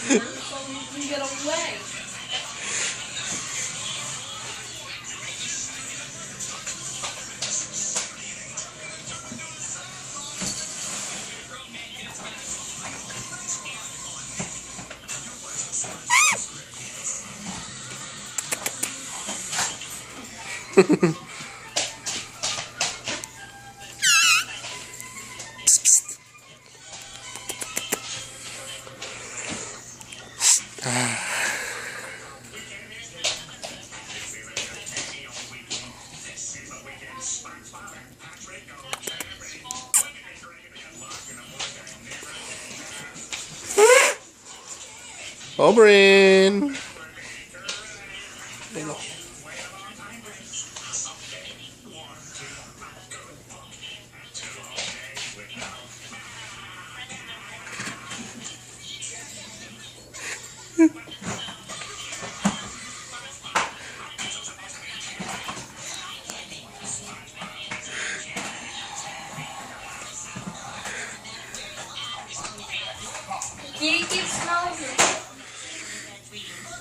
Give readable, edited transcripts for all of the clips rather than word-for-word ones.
So you can get away. Oberyn! You keep smelling it.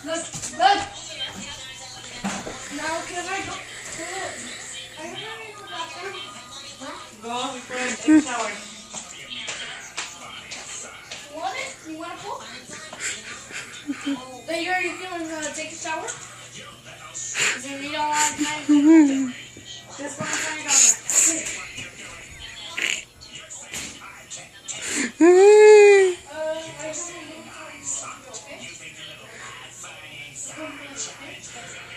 Look, look. Now can I go? I don't know if the bathroom. Go before I take a shower. You want it? You want a pool? So you're gonna take a shower? So you don't want time? Just want to find out. Okay.